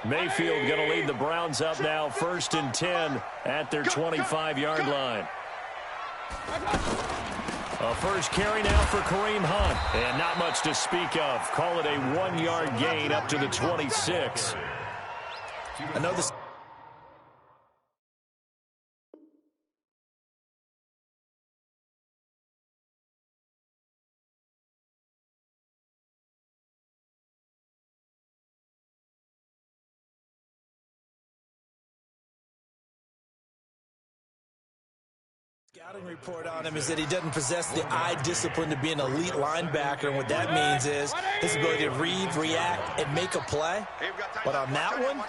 Mayfield going to lead the Browns up now, 1st and 10 at their 25-yard line. A first carry now for Kareem Hunt. And not much to speak of. Call it a 1-yard gain up to the 26. I know this. Scouting report on him is that he doesn't possess the eye discipline to be an elite linebacker, and what that means is his ability to read, react, and make a play. But on that one,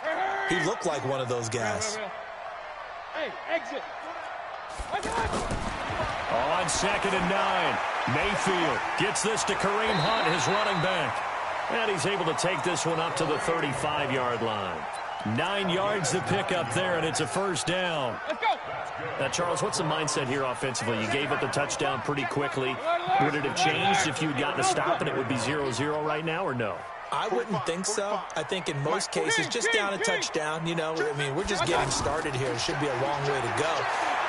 he looked like one of those guys. Hey, exit. On 2nd and 9, Mayfield gets this to Kareem Hunt, his running back. And he's able to take this one up to the 35-yard line. 9 yards to pick up there, and it's a first down. Let's go. Now, Charles, what's the mindset here offensively? You gave up the touchdown pretty quickly. Would it have changed if you had gotten a stop and it would be 0-0 right now, or no? I wouldn't think so. I think in most cases, just down a touchdown, you know, I mean, we're just getting started here. It should be a long way to go.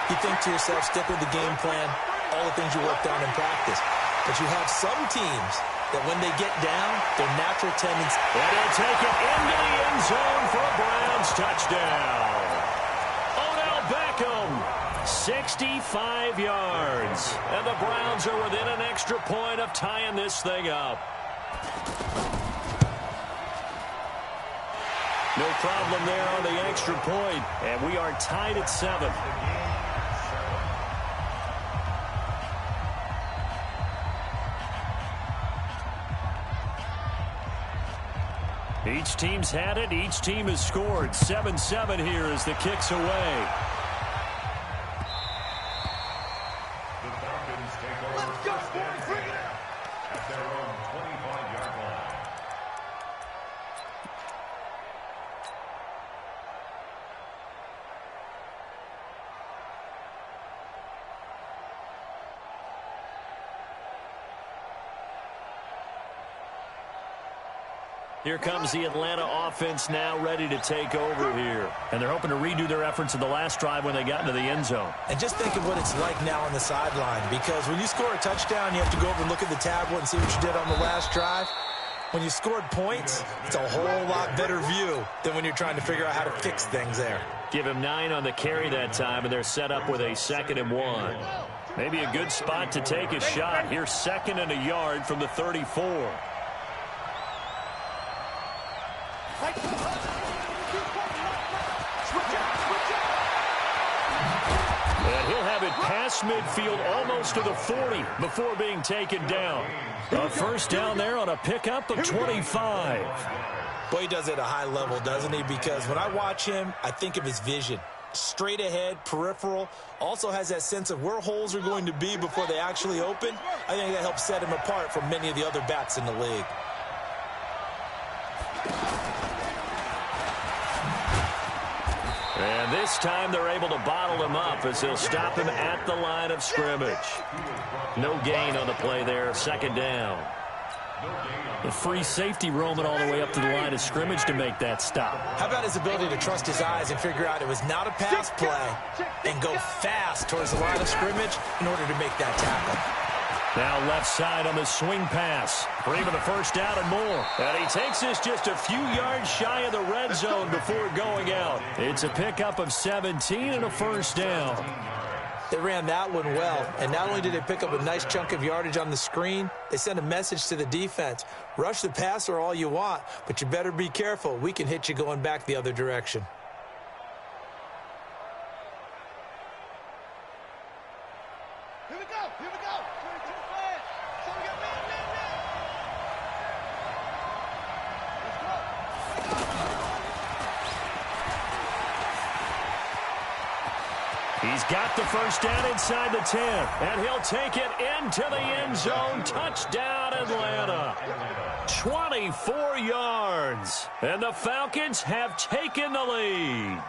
You think to yourself, stick with the game plan, all the things you worked on in practice. But you have some teams that when they get down, their natural tendency. And they'll take it into the end zone for a Browns touchdown. Odell Beckham, 65 yards. And the Browns are within an extra point of tying this thing up. No problem there on the extra point. And we are tied at 7. Each team's had it. Each team has scored. 7-7 here as the kick's away. The Falcons take over. Let's go, boys. Bring it out. At their own 25-yard line. Here comes the Atlanta offense now ready to take over here. And they're hoping to redo their efforts in the last drive when they got into the end zone. And just think of what it's like now on the sideline, because when you score a touchdown, you have to go over and look at the tablet and see what you did on the last drive. When you scored points, it's a whole lot better view than when you're trying to figure out how to fix things there. Give him 9 on the carry that time, and they're set up with a 2nd and 1. Maybe a good spot to take a shot. Here's 2nd and a yard from the 34. And he'll have it past midfield almost to the 40 before being taken down. A first down there on a pickup of 25. Boy, he does it at a high level, doesn't he? Because when I watch him, I think of his vision. Straight ahead, peripheral, also has that sense of where holes are going to be before they actually open. I think that helps set him apart from many of the other backs in the league. And this time they're able to bottle him up as they'll stop him at the line of scrimmage. No gain on the play there, 2nd down. The free safety roaming all the way up to the line of scrimmage to make that stop. How about his ability to trust his eyes and figure out it was not a pass play and go fast towards the line of scrimmage in order to make that tackle. Now left side on the swing pass for even a first down and more. And he takes this just a few yards shy of the red zone before going out. It's a pickup of 17 and a first down. They ran that one well, and not only did they pick up a nice chunk of yardage on the screen, they sent a message to the defense. Rush the passer all you want, but you better be careful. We can hit you going back the other direction. Here we go. Here we go. 22 flags. So we got man. He's got the first down inside the 10, and he'll take it into the end zone. Touchdown, Atlanta. 24 yards, and the Falcons have taken the lead.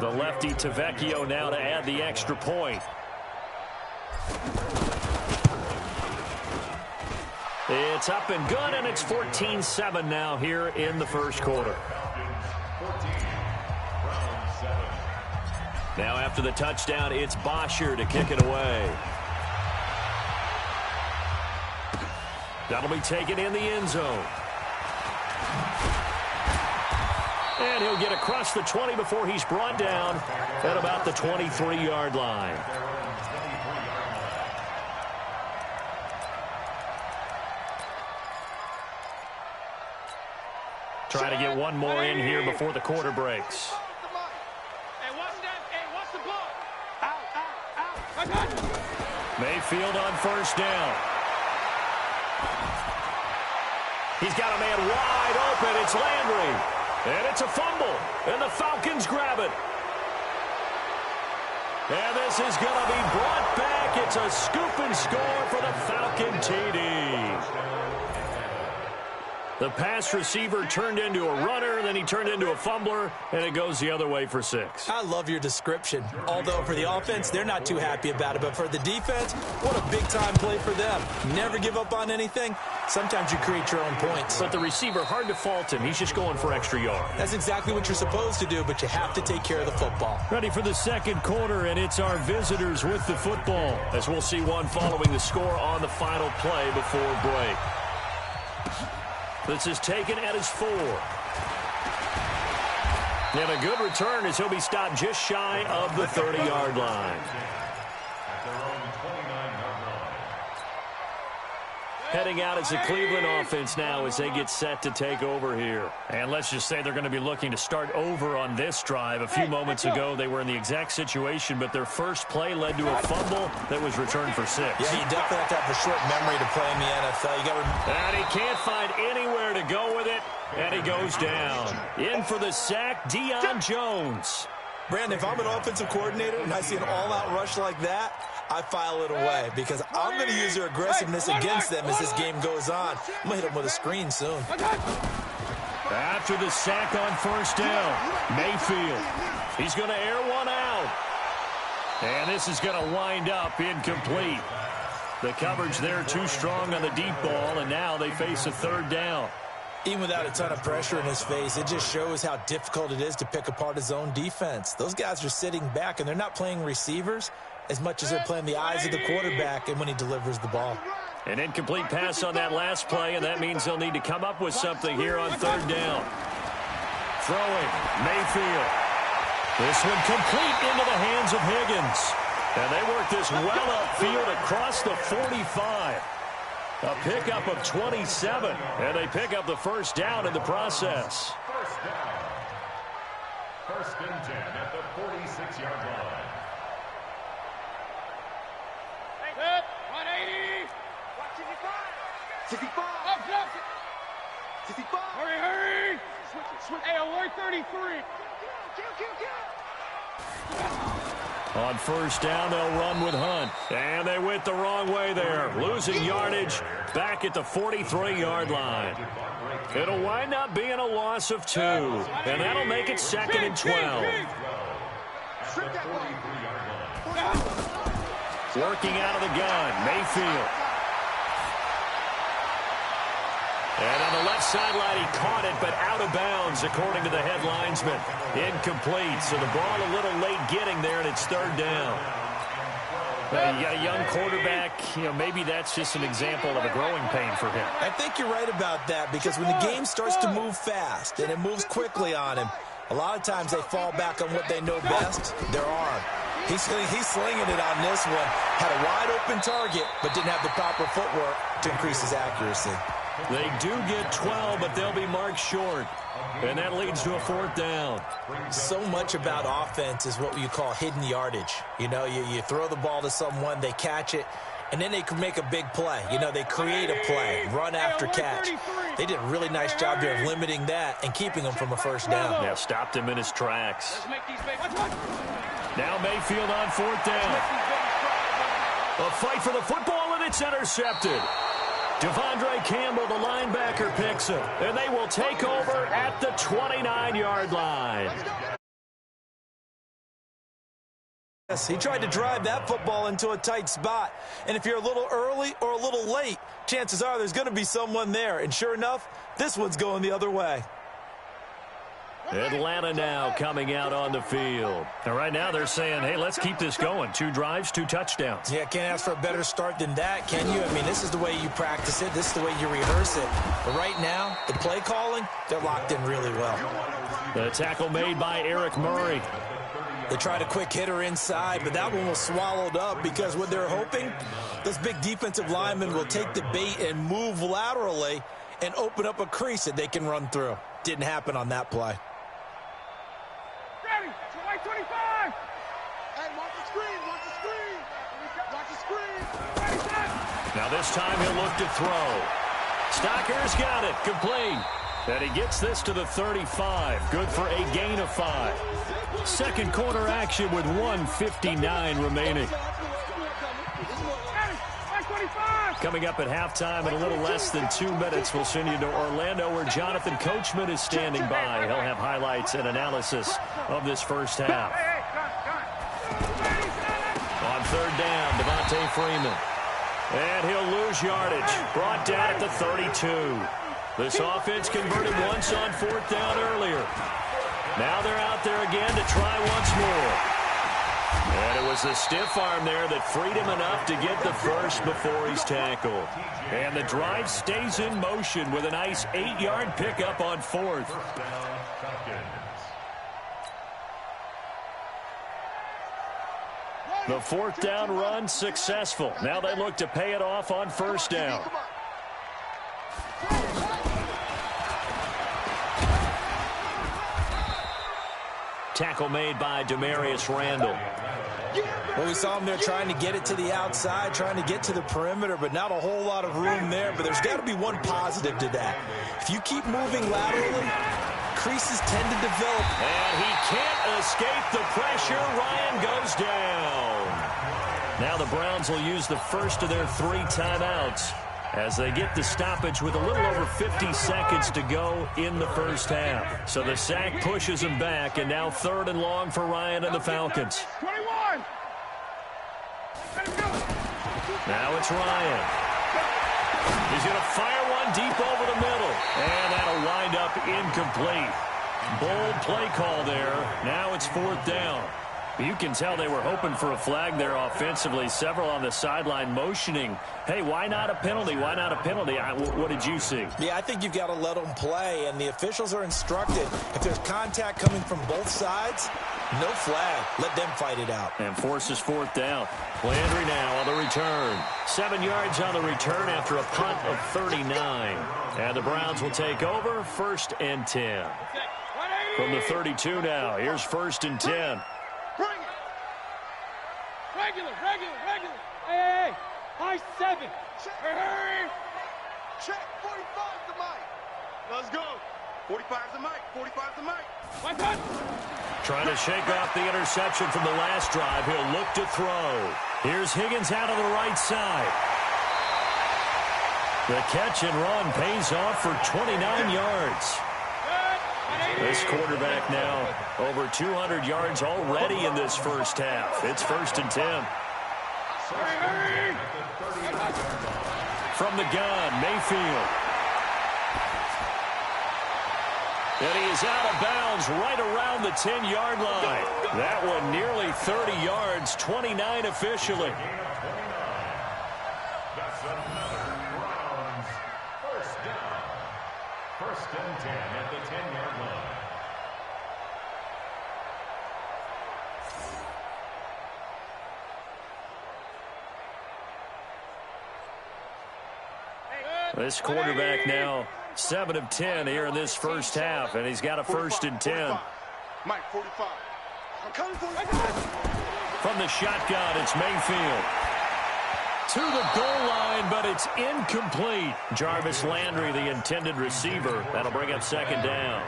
The lefty Tavecchio now to add the extra point. It's up and good, and it's 14-7 now here in the first quarter. Now after the touchdown, it's Bosher to kick it away. That'll be taken in the end zone. And he'll get across the 20 before he's brought down at about the 23-yard line. Try to get one more in here before the quarter breaks. Mayfield on first down. He's got a man wide open. It's Landry. And it's a fumble. And the Falcons grab it. And this is going to be brought back. It's a scoop and score for the Falcon TD. The pass receiver turned into a runner, then he turned into a fumbler, and it goes the other way for 6. I love your description. Although for the offense, they're not too happy about it. But for the defense, what a big-time play for them. Never give up on anything. Sometimes you create your own points. But the receiver, hard to fault him. He's just going for extra yard. That's exactly what you're supposed to do, but you have to take care of the football. Ready for the second quarter, and it's our visitors with the football, as we'll see one following the score on the final play before break. This is taken at his 4. And a good return as he'll be stopped just shy of the 30-yard line. Heading out as the Cleveland offense now as they get set to take over here. And let's just say they're going to be looking to start over on this drive. A few moments ago, they were in the exact situation, but their first play led to a fumble that was returned for 6. Yeah, you definitely have to have a short memory to play in the NFL. You got and he can't find anywhere to go with it, and he goes down. In for the sack, Deion Jones. Brandon, if I'm an offensive coordinator and I see an all-out rush like that, I file it away because I'm going to use their aggressiveness against them as this game goes on. I'm going to hit them with a screen soon. After the sack on first down, Mayfield. He's going to air one out. And this is going to wind up incomplete. The coverage there too strong on the deep ball, and now they face a third down. Even without a ton of pressure in his face, it just shows how difficult it is to pick apart his own defense. Those guys are sitting back, and they're not playing receivers as much as they're playing the eyes of the quarterback and when he delivers the ball. An incomplete pass on that last play, and that means they'll need to come up with something here on third down. Throwing, Mayfield. This one complete into the hands of Higgins. And they work this well upfield across the 45. A pickup of 27, and they pick up the first down in the process. First down. First and 10 at the 46-yard line. 180. 65. Up, 65. Hurry. Switch. Hey, alert 33. On first down, they'll run with Hunt. And they went the wrong way there. Losing yardage back at the 43-yard line. It'll wind up being a loss of 2. And that'll make it 2nd and 12. Working out of the gun, Mayfield. And on the left sideline, he caught it, but out of bounds, according to the head linesman. Incomplete, so the ball a little late getting there, and it's third down. Well, you got a young quarterback. You know, maybe that's just an example of a growing pain for him. I think you're right about that because when the game starts to move fast and it moves quickly on him, a lot of times they fall back on what they know best, their arm. He's slinging it on this one. Had a wide-open target, but didn't have the proper footwork to increase his accuracy. They do get 12, but they'll be marked short. And that leads to a fourth down. So much about offense is what you call hidden yardage. You know, you throw the ball to someone, they catch it, and then they can make a big play. You know, they create a play, run after catch. They did a really nice job there of limiting that and keeping him from a first down. Yeah, stopped him in his tracks. Now Mayfield on fourth down. A fight for the football, and it's intercepted. Devondre Campbell, the linebacker, picks him, and they will take over at the 29-yard line. He tried to drive that football into a tight spot. And if you're a little early or a little late, chances are there's going to be someone there. And sure enough, this one's going the other way. Atlanta now coming out on the field. And right now they're saying, hey, let's keep this going. 2 drives, 2 touchdowns. Yeah, can't ask for a better start than that, can you? I mean, this is the way you practice it. This is the way you rehearse it. But right now, the play calling, they're locked in really well. The tackle made by Eric Murray. They tried a quick hitter inside, but that one was swallowed up because what they're hoping, those big defensive linemen will take the bait and move laterally and open up a crease that they can run through. Didn't happen on that play. Ready, to white 25. And watch the screen, watch the screen. Watch the screen. Now this time he'll look to throw. Stocker's got it, complete. And he gets this to the 35. Good for a gain of 5. Second quarter action with 1:59 remaining. Coming up at halftime in a little less than 2 minutes, we'll send you to Orlando where Jonathan Coachman is standing by. He'll have highlights and analysis of this first half. On third down, Devontae Freeman. And he'll lose yardage. Brought down at the 32. This offense converted once on 4th down earlier. Now they're out there again to try once more. And it was the stiff arm there that freed him enough to get the first before he's tackled. And the drive stays in motion with a nice 8-yard pickup on 4th. The 4th down run successful. Now they look to pay it off on 1st down. Tackle made by Demarius Randall. Well, we saw him there trying to get it to the outside, trying to get to the perimeter, but not a whole lot of room there. But there's got to be one positive to that. If you keep moving laterally, creases tend to develop. And he can't escape the pressure. Ryan goes down. Now the Browns will use the first of their 3 timeouts as they get the stoppage with a little over 50 seconds to go in the first half. So the sack pushes him back, and now 3rd and long for Ryan and the Falcons. 21. Now it's Ryan. He's going to fire one deep over the middle, and that'll wind up incomplete. Bold play call there. Now it's 4th down. You can tell they were hoping for a flag there offensively. Several on the sideline motioning, hey, why not a penalty? Why not a penalty? What did you see? Yeah, I think you've got to let them play, and the officials are instructed. If there's contact coming from both sides, no flag. Let them fight it out. And forces 4th down. Landry now on the return. 7 yards on the return after a punt of 39. And the Browns will take over 1st and 10. From the 32 now, here's 1st and 10. Bring it. Regular. Hey. High 7. Hey. Check. 45's the mic. Let's go. 45's the mic. 45's the mic. My gun. Trying to shake off the interception from the last drive. He'll look to throw. Here's Higgins out of the right side. The catch and run pays off for 29 yards. This quarterback now over 200 yards already in this first half. It's 1st and 10. From the gun, Mayfield. And he is out of bounds right around the 10-yard line. That one nearly 30 yards, 29 officially. That's another Browns first down. 1st and 10 at the 10-yard line. This quarterback now 7 of 10 here in this first half, and he's got a 1st and 10. Mike, 45. I'm coming for you. From the shotgun, it's Mayfield. To the goal line, but it's incomplete. Jarvis Landry, the intended receiver. That'll bring up 2nd down.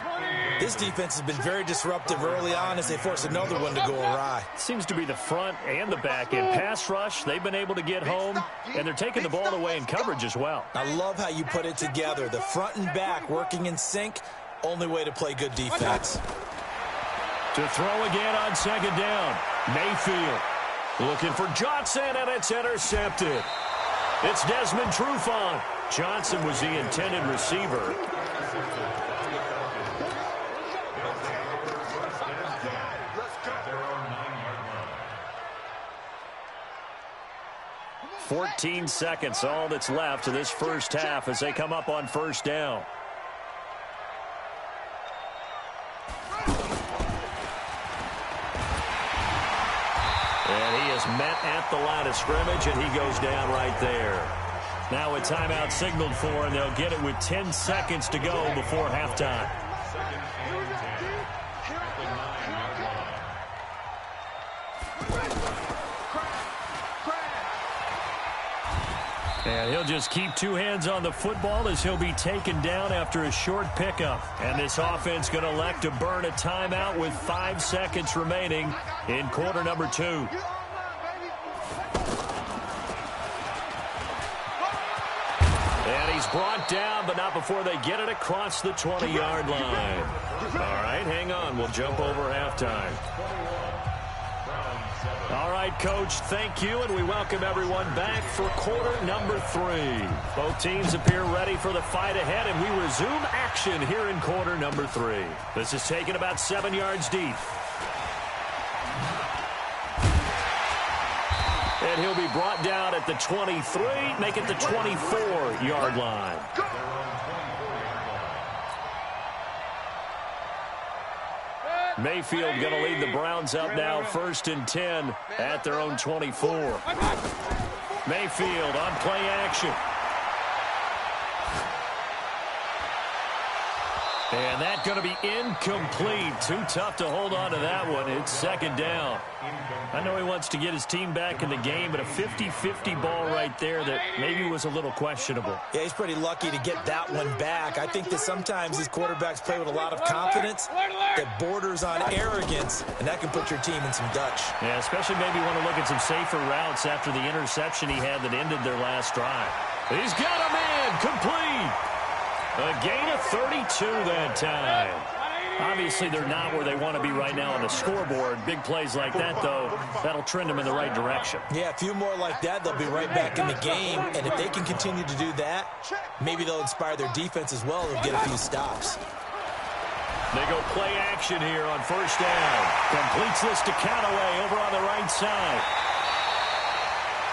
This defense has been very disruptive early on as they force another one to go awry. Seems to be the front and the back end. Pass rush, they've been able to get home, and they're taking the ball away in coverage as well. I love how you put it together. The front and back working in sync, only way to play good defense. To throw again on 2nd down, Mayfield. Looking for Johnson, and it's intercepted. It's Desmond Trufant. Johnson was the intended receiver. "14 seconds, all that's left of this first half as they come up on first down. And he is met at the line of scrimmage, and he goes down right there. Now a timeout signaled for, and they'll get it with 10 seconds to go before halftime. And he'll just keep two hands on the football as he'll be taken down after a short pickup. And this offense going to elect to burn a timeout with 5 seconds remaining in quarter number 2. And he's brought down, but not before they get it across the 20-yard line. All right, hang on. We'll jump over halftime. All right, Coach, thank you, and we welcome everyone back for quarter number 3. Both teams appear ready for the fight ahead, and we resume action here in quarter number 3. This is taken about 7 yards deep. And he'll be brought down at the 23, make it the 24-yard line. Mayfield going to lead the Browns up now, 1st and 10 at their own 24. Mayfield on play action. And that's going to be incomplete. Too tough to hold on to that one. It's 2nd down. I know he wants to get his team back in the game, but a 50-50 ball right there that maybe was a little questionable. Yeah, he's pretty lucky to get that one back. I think that sometimes these quarterbacks play with a lot of confidence that borders on arrogance, and that can put your team in some Dutch. Yeah, especially maybe want to look at some safer routes after the interception he had that ended their last drive. He's got a man complete. A gain of 32 that time. Obviously, they're not where they want to be right now on the scoreboard. Big plays like that, though, that'll trend them in the right direction. Yeah, a few more like that, they'll be right back in the game. And if they can continue to do that, maybe they'll inspire their defense as well. They'll get a few stops. They go play action here on 1st down. Completes this to Callaway over on the right side.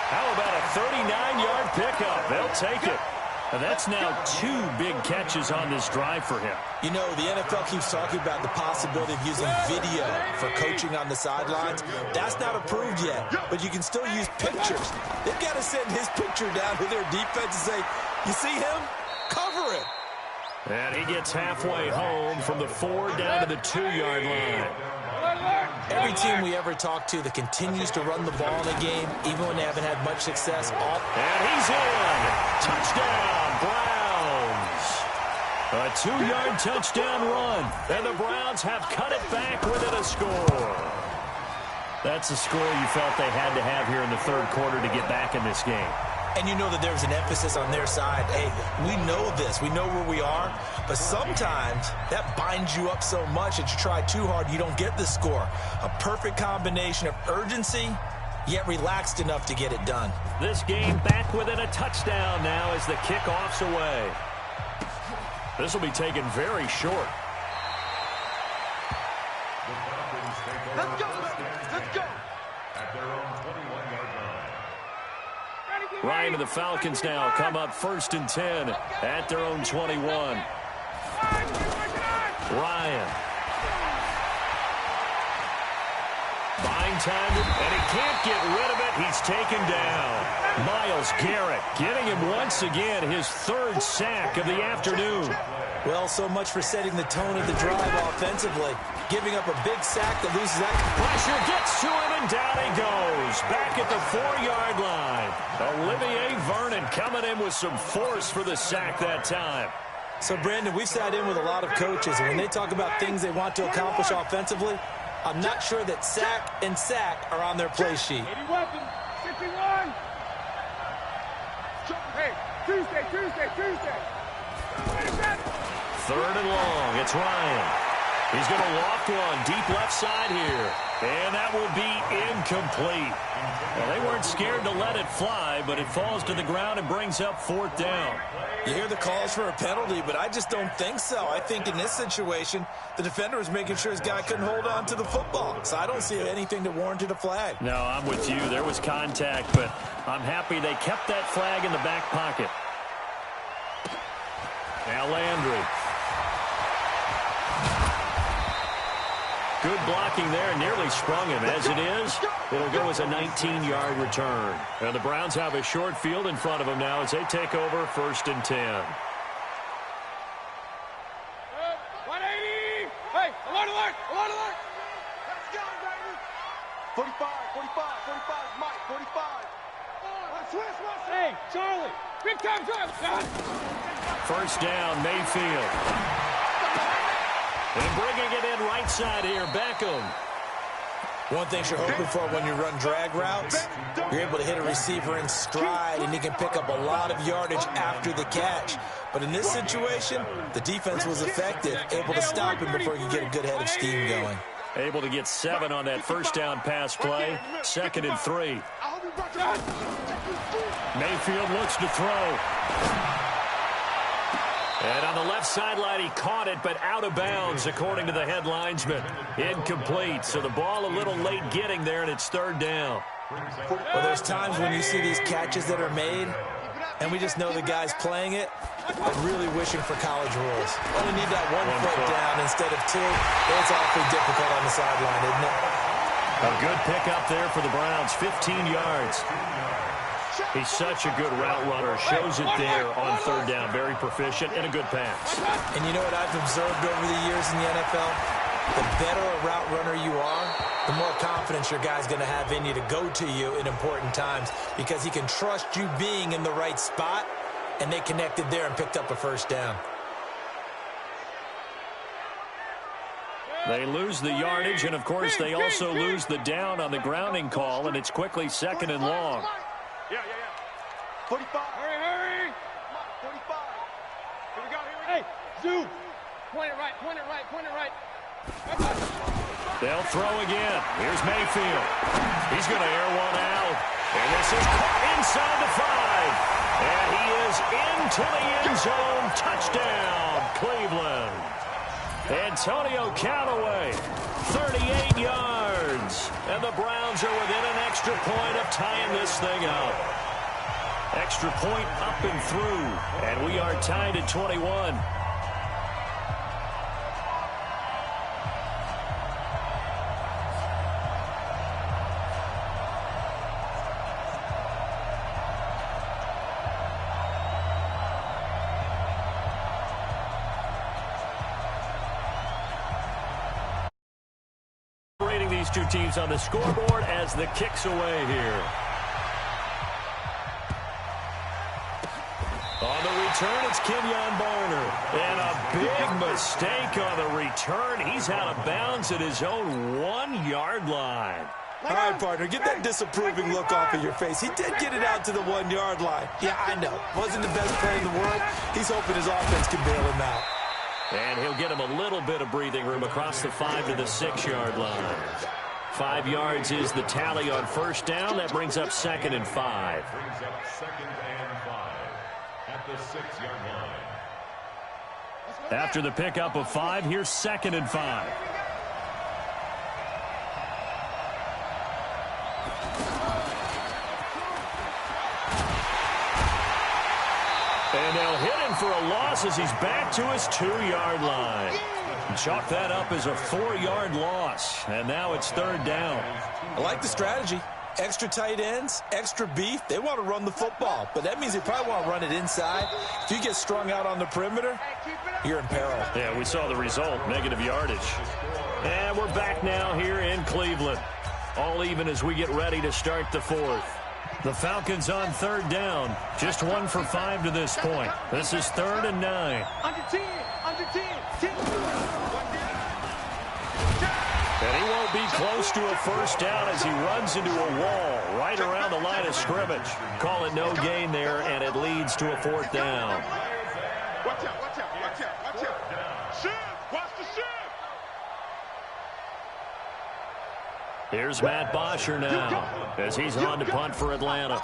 How about a 39-yard pickup? They'll take it. And that's now 2 big catches on this drive for him. You know, the NFL keeps talking about the possibility of using video for coaching on the sidelines. That's not approved yet, but you can still use pictures. They've got to send his picture down to their defense and say, you see him? Cover him. And he gets halfway home from the 4 down to the 2-yard line. Every team we ever talk to that continues to run the ball in a game, even when they haven't had much success. And he's in. Touchdown, Browns. A 2-yard touchdown run. And the Browns have cut it back within a score. That's the score you felt they had to have here in the 3rd quarter to get back in this game. And you know that there's an emphasis on their side. Hey, we know this. We know where we are. But sometimes that binds you up so much that you try too hard, you don't get the score. A perfect combination of urgency, yet relaxed enough to get it done. This game back within a touchdown now as the kickoff's away. This will be taken very short. Let's go. Let's go. At their own 21-yard line. Ryan and the Falcons now come up 1st and 10 at their own 21. Ryan. Buying time, and he can't get rid of it. He's taken down. Myles Garrett getting him once again his 3rd sack of the afternoon. Well, so much for setting the tone of the drive offensively. Giving up a big sack that loses that. Pressure gets to him, and down he goes. Back at the 4-yard line. Olivier Vernon coming in with some force for the sack that time. So, Brandon, we've sat in with a lot of coaches, and when they talk about things they want to accomplish offensively, I'm not sure that sack and sack are on their play sheet. 80 weapons, 61. Hey, Tuesday. 3rd and long. It's Ryan. He's going to loft one deep left side here. And that will be incomplete. Well, they weren't scared to let it fly, but it falls to the ground and brings up 4th down. You hear the calls for a penalty, but I just don't think so. I think in this situation, the defender was making sure his guy couldn't hold on to the football. So I don't see anything that warranted a flag. No, I'm with you. There was contact, but I'm happy they kept that flag in the back pocket. Now Landry. Good blocking there, nearly sprung him. As it is, it'll go as a 19-yard return. And the Browns have a short field in front of them now as they take over 1st and 10. 180! Hey, alert, alert, alert, alert! Let's go, baby! 45, 45, 45, Mike, 45. Hey, Charlie, big time drive. 1st down, Mayfield. And bringing it in right side here, Beckham. One thing you're hoping for when you run drag routes, you're able to hit a receiver in stride, and he can pick up a lot of yardage after the catch. But in this situation, the defense was effective, able to stop him before he could get a good head of steam going. Able to get 7 on that 1st down pass play. 2nd and 3. Mayfield looks to throw. And on the left sideline, he caught it, but out of bounds, according to the head linesman. Incomplete, so the ball a little late getting there, and it's 3rd down. Well, there's times when you see these catches that are made, and we just know the guy's playing it, but really wishing for college rules. Only need that one foot down instead of 2. It's awfully difficult on the sideline, isn't it? A good pickup there for the Browns, 15 yards. He's such a good route runner. Shows it there on 3rd down. Very proficient and a good pass. And you know what I've observed over the years in the NFL? The better a route runner you are, the more confidence your guy's going to have in you to go to you in important times because he can trust you being in the right spot, and they connected there and picked up a 1st down. They lose the yardage, and, of course, they also lose the down on the grounding call, and it's quickly 2nd and long. Yeah. 45. Hurry. 45. Here we go. Hey, zoom. Point it right. They'll throw again. Here's Mayfield. He's going to air one out. And this is caught inside the 5. And he is into the end zone. Touchdown, Cleveland. Antonio Callaway, 38 yards. And the Browns are within an extra point of tying this thing up. Extra point up and through. And we are tied at 21. These two teams on the scoreboard as the kick's away here. On the return, it's Kenyon Barner. And a big mistake on the return. He's out of bounds at his own 1-yard line. All right, partner, get that disapproving look off of your face. He did get it out to the 1-yard line. Yeah, I know. Wasn't the best play in the world. He's hoping his offense can bail him out. And he'll get him a little bit of breathing room across the 5 to the 6-yard line. 5 yards is the tally on 1st down. That brings up 2nd and 5. Brings up 2nd and 5 at the 6-yard line. After the pickup of 5, here's 2nd and 5. And they'll hit him for a loss as he's back to his 2-yard line. Chalk that up as a 4-yard loss. And now it's 3rd down. I like the strategy. Extra tight ends, extra beef. They want to run the football, but that means they probably want to run it inside. If you get strung out on the perimeter, you're in peril. Yeah, we saw the result, negative yardage. And we're back now here in Cleveland. All even as we get ready to start the 4th. The Falcons on 3rd down. Just 1 for 5 to this point. This is 3rd and 9. Under 10. And he won't be close to a 1st down as he runs into a wall right around the line of scrimmage. Call it no gain there, and it leads to a 4th down. Watch out. Shift. Watch the shift. Here's Matt Bosher now as he's on to punt for Atlanta.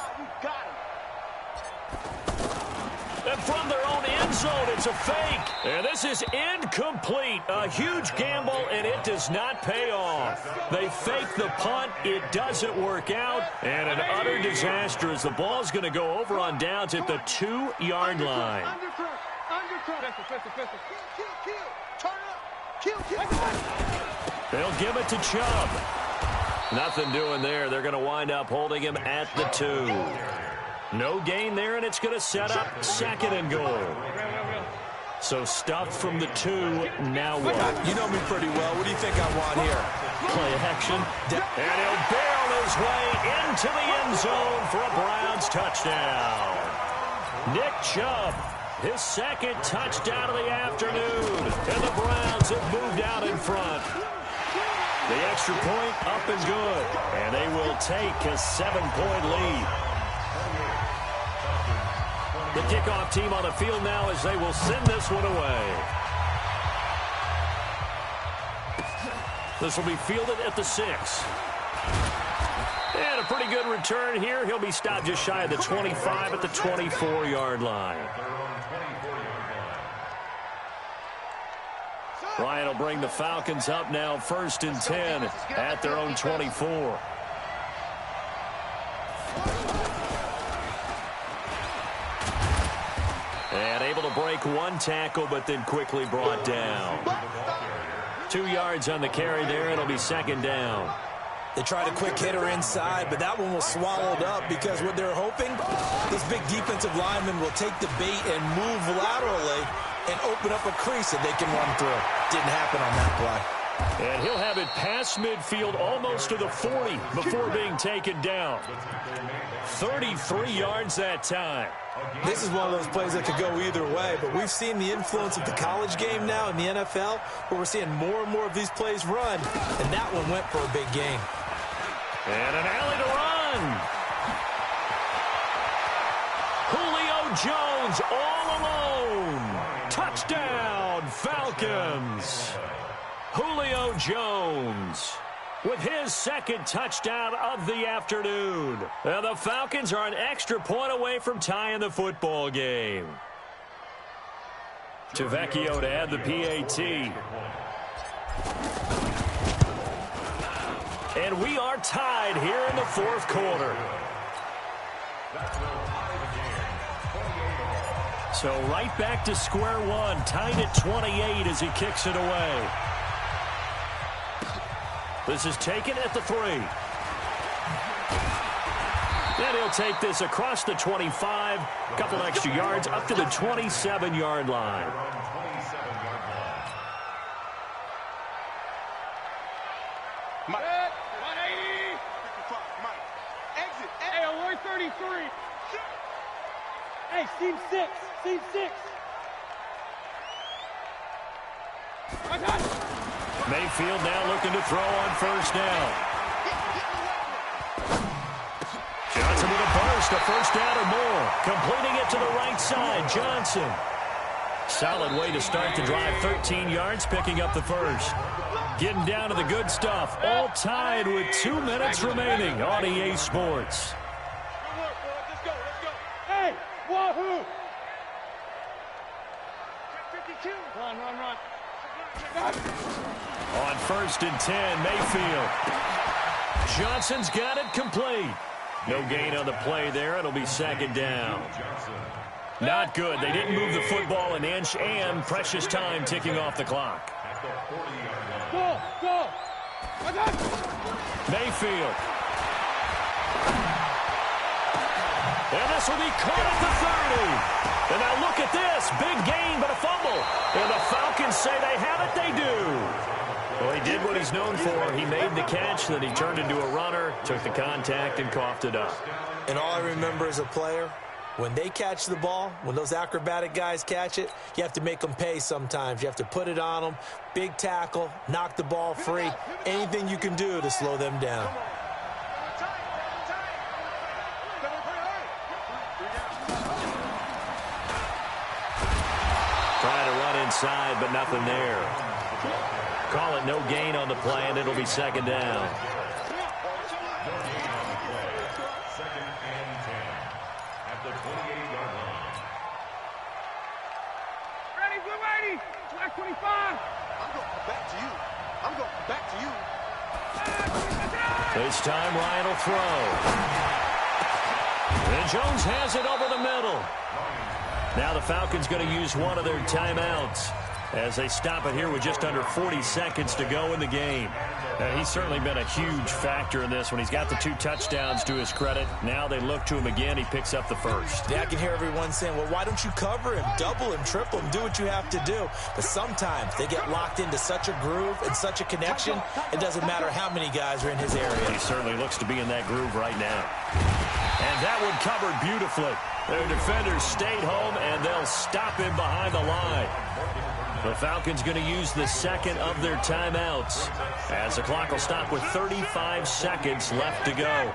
And from their own end zone, it's a fake. And this is incomplete. A huge gamble, and it does not pay off. They fake the punt. It doesn't work out. And an utter disaster as the ball's going to go over on downs at the 2-yard line. They'll give it to Chubb. Nothing doing there. They're going to wind up holding him at the 2. No gain there, and it's going to set up 2nd and goal. So stuffed from the 2, now what? You know me pretty well. What do you think I want here? Play action. And he'll barrel his way into the end zone for a Browns touchdown. Nick Chubb, his 2nd touchdown of the afternoon. And the Browns have moved out in front. The extra point up and good. And they will take a 7-point lead. The kickoff team on the field now as they will send this one away. This will be fielded at the 6. And a pretty good return here. He'll be stopped just shy of the 25 at the 24-yard line. Ryan will bring the Falcons up now 1st and 10 at their own 24. And able to break one tackle, but then quickly brought down. 2 yards on the carry there. It'll be 2nd down. They tried a quick hitter inside, but that one was swallowed up because what they're hoping, this big defensive lineman will take the bait and move laterally and open up a crease that they can run through. Didn't happen on that play. And he'll have it past midfield almost to the 40 before being taken down. 33 yards that time. This is one of those plays that could go either way, but we've seen the influence of the college game now in the NFL, where we're seeing more and more of these plays run, and that one went for a big gain. And an alley to run. Julio Jones all alone. Touchdown, Falcons. Julio Jones with his 2nd touchdown of the afternoon. And the Falcons are an extra point away from tying the football game. Tavecchio to add the PAT. And we are tied here in the 4th quarter. So right back to square one, tied at 28 as he kicks it away. This is taken at the 3. And he'll take this across the 25, a couple extra yards up to the 27-yard line. Hey, 33. Hey, seam 6. Seam 6. I got it. Mayfield now looking to throw on 1st down. Johnson with a burst, a 1st down or more. Completing it to the right side, Johnson. Solid way to start the drive, 13 yards, picking up the 1st. Getting down to the good stuff, all tied with 2 minutes remaining on EA Sports. Let's go. Hey, wahoo! 52. Run. On 1st and 10, Mayfield. Johnson's got it complete. No gain on the play there. It'll be 2nd down. Not good. They didn't move the football an inch, and precious time ticking off the clock. Go. I got it. Mayfield. And this will be caught at the 30. And now look at this. Big gain, but a fumble. And the Falcons say they have it. They do. Well, he did what he's known for. He made the catch, then he turned into a runner, took the contact, and coughed it up. And all I remember as a player, when they catch the ball, when those acrobatic guys catch it, you have to make them pay sometimes. You have to put it on them, big tackle, knock the ball free, anything you can do to slow them down. Trying to run inside, but nothing there. Call it no gain on the play, and it'll be 2nd down. Second and 10 at the 28-yard line. Ready, blue 80, flag 25. I'm going back to you. I'm going back to you. This time Ryan will throw. And Jones has it over the middle. Now the Falcons going to use one of their timeouts as they stop it here with just under 40 seconds to go in the game. He's certainly been a huge factor in this when he's got the 2 touchdowns to his credit. Now they look to him again. He picks up the first. Yeah, I can hear everyone saying, well, why don't you cover him, double him, triple him, do what you have to do. But sometimes they get locked into such a groove and such a connection, it doesn't matter how many guys are in his area. He certainly looks to be in that groove right now. And that one covered beautifully. Their defenders stayed home, and they'll stop him behind the line. The Falcons going to use the second of their timeouts as the clock will stop with 35 seconds left to go.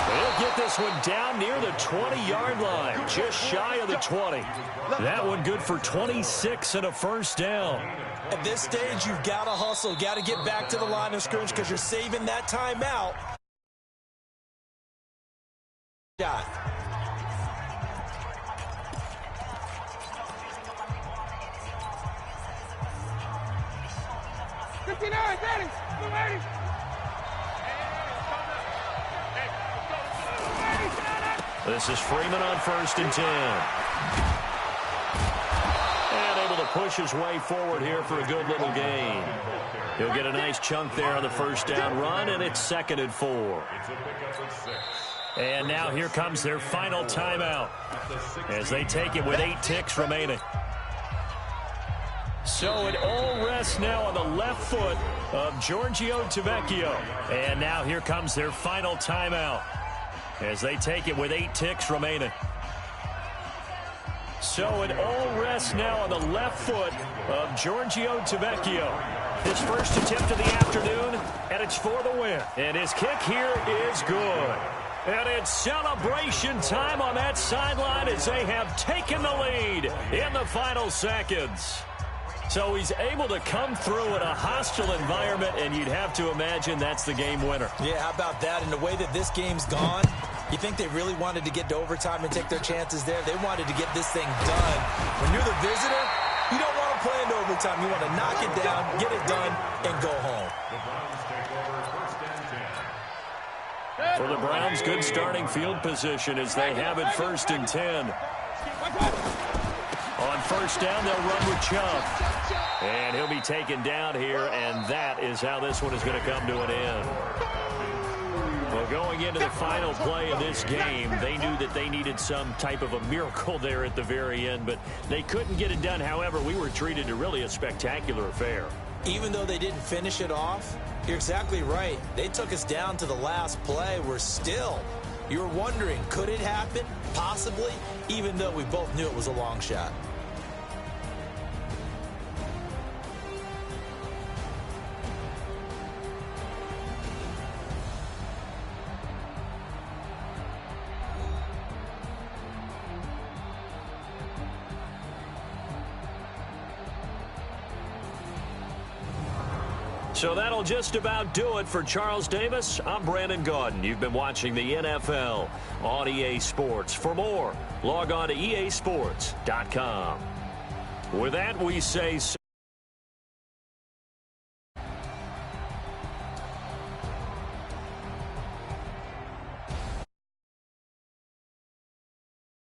They'll get this one down near the 20-yard line, just shy of the 20. That one good for 26 and a first down. At this stage, you've got to hustle, got to get back to the line of scrimmage because you're saving that timeout. Shot. This is Freeman on 1st and 10. And able to push his way forward here for a good little gain. He'll get a nice chunk there on the first down run, and it's 2nd and 4. And now here comes their final timeout as they take it with 8 ticks remaining. So it all rests now on the left foot of Giorgio Tavecchio. And now here comes their final timeout as they take it with 8 ticks remaining. So it all rests now on the left foot of Giorgio Tavecchio. His first attempt of the afternoon, and it's for the win. And his kick here is good. And it's celebration time on that sideline as they have taken the lead in the final seconds. So he's able to come through in a hostile environment, and you'd have to imagine that's the game winner. Yeah, how about that? And the way that this game's gone, you think they really wanted to get to overtime and take their chances there? They wanted to get this thing done. When you're the visitor, you don't want to play into overtime. You want to knock it down, get it done, and go home. For the Browns, good starting field position as they have it 1st and 10. On first down, they'll run with Chubb. And he'll be taken down here, and that is how this one is going to come to an end. Well, going into the final play of this game, they knew that they needed some type of a miracle there at the very end, but they couldn't get it done. However, we were treated to really a spectacular affair. Even though they didn't finish it off, you're exactly right. They took us down to the last play. You were wondering, could it happen? Possibly, even though we both knew it was a long shot. So that'll just about do it for Charles Davis. I'm Brandon Gaudin. You've been watching the NFL on EA Sports. For more, log on to easports.com. With that, we say so.